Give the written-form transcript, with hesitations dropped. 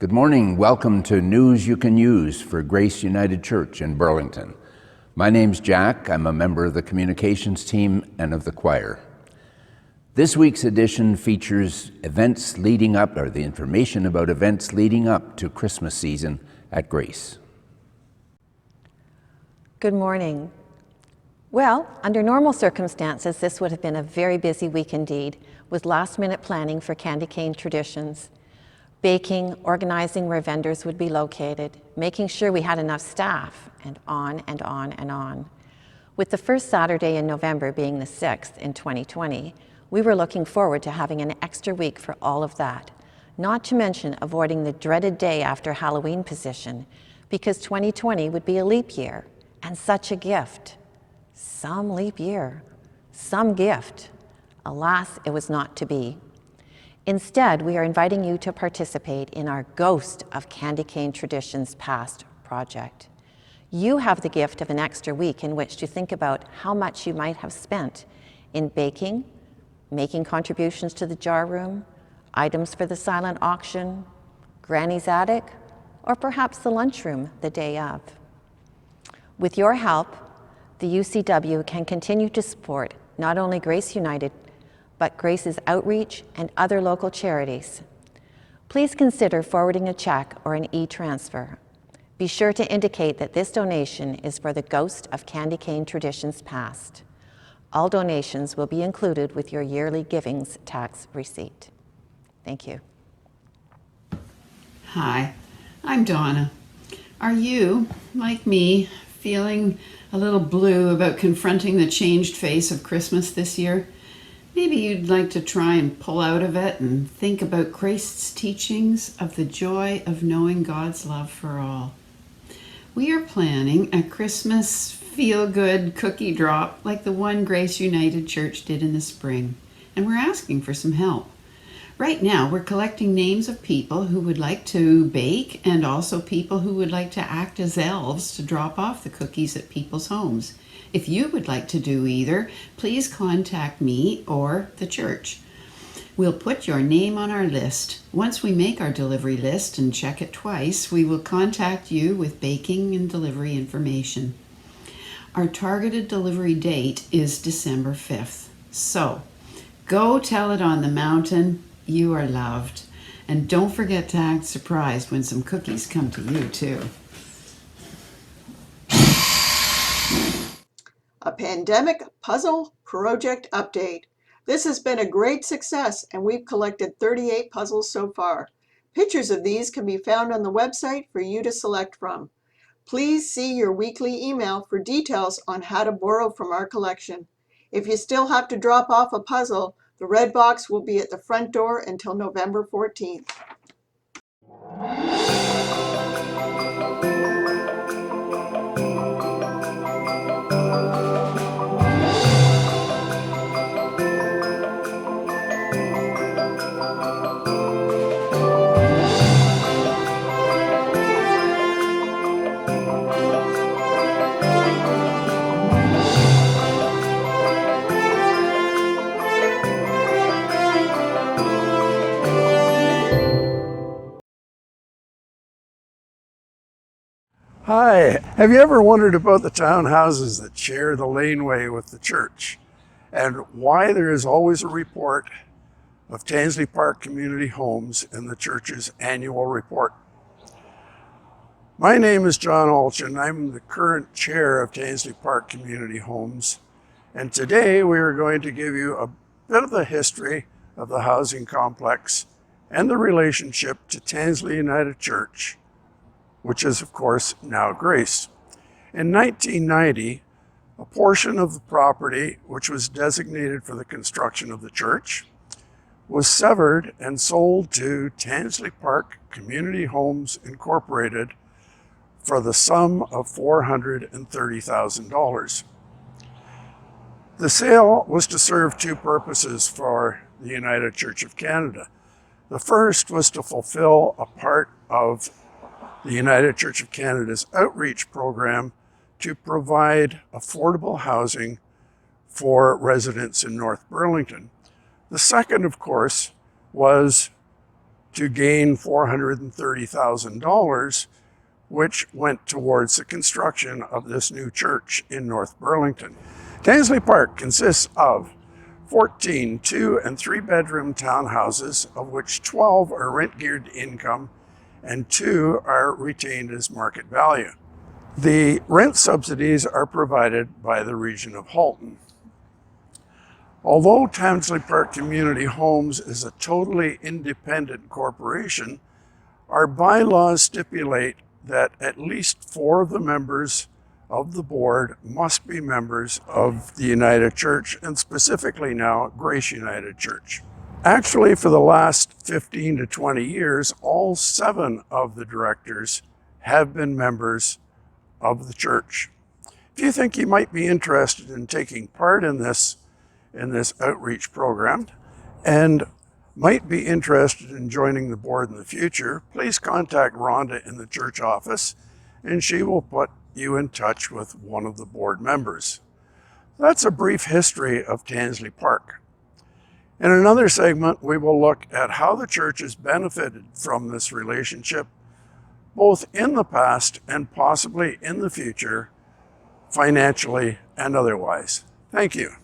Good morning. Welcome to News You Can Use for Grace United Church in Burlington. My name's Jack. I'm a member of the communications team and of the choir. This week's edition features events leading up, or the information about events leading up to Christmas season at Grace. Good morning. Well, under normal circumstances, this would have been a very busy week indeed, with last-minute planning for candy cane traditions. Baking, organizing where vendors would be located, making sure we had enough staff, and on and on and on. With the first Saturday in November being the 6th in 2020, we were looking forward to having an extra week for all of that, not to mention avoiding the dreaded day after Halloween position, because 2020 would be a leap year, and such a gift. Some leap year, some gift. Alas, it was not to be. Instead, we are inviting you to participate in our Ghost of Candy Cane Traditions Past project. You have the gift of an extra week in which to think about how much you might have spent in baking, making contributions to the jar room, items for the silent auction, Granny's attic, or perhaps the lunchroom the day of. With your help, the UCW can continue to support not only Grace United, but Grace's outreach and other local charities. Please consider forwarding a check or an e-transfer. Be sure to indicate that this donation is for the Ghost of Candy Cane Traditions Past. All donations will be included with your yearly givings tax receipt. Thank you. Hi, I'm Donna. Are you, like me, feeling a little blue about confronting the changed face of Christmas this year? Maybe you'd like to try and pull out of it and think about Christ's teachings of the joy of knowing God's love for all. We are planning a Christmas feel-good cookie drop like the one Grace United Church did in the spring, and we're asking for some help. Right now, we're collecting names of people who would like to bake and also people who would like to act as elves to drop off the cookies at people's homes. If you would like to do either, please contact me or the church. We'll put your name on our list. Once we make our delivery list and check it twice, we will contact you with baking and delivery information. Our targeted delivery date is December 5th. So, go tell it on the mountain, you are loved. And don't forget to act surprised when some cookies come to you too. A pandemic puzzle project update. This has been a great success, and we've collected 38 puzzles so far. Pictures of these can be found on the website for you to select from. Please see your weekly email for details on how to borrow from our collection. If you still have to drop off a puzzle, the red box will be at the front door until November 14th. Hi, have you ever wondered about the townhouses that share the laneway with the church and why there is always a report of Tansley Park Community Homes in the church's annual report? My name is John Olchin. I'm the current chair of Tansley Park Community Homes, and today we are going to give you a bit of the history of the housing complex and the relationship to Tansley United Church, which is, of course, now Grace. In 1990, a portion of the property, which was designated for the construction of the church, was severed and sold to Tansley Park Community Homes Incorporated for the sum of $430,000. The sale was to serve two purposes for the United Church of Canada. The first was to fulfill a part of the United Church of Canada's outreach program to provide affordable housing for residents in North Burlington. The second, of course, was to gain $430,000, which went towards the construction of this new church in North Burlington. Tansley Park consists of 14 2- and 3-bedroom townhouses, of which 12 are rent-geared income and 2 are retained as market value. The rent subsidies are provided by the region of Halton. Although Tansley Park Community Homes is a totally independent corporation, our bylaws stipulate that at least 4 of the members of the board must be members of the United Church, and specifically now Grace United Church. Actually, for the last 15 to 20 years, all 7 of the directors have been members of the church. If you think you might be interested in taking part in this outreach program and might be interested in joining the board in the future, please contact Rhonda in the church office and she will put you in touch with one of the board members. That's a brief history of Tansley Park. In another segment, we will look at how the church has benefited from this relationship, both in the past and possibly in the future, financially and otherwise. Thank you.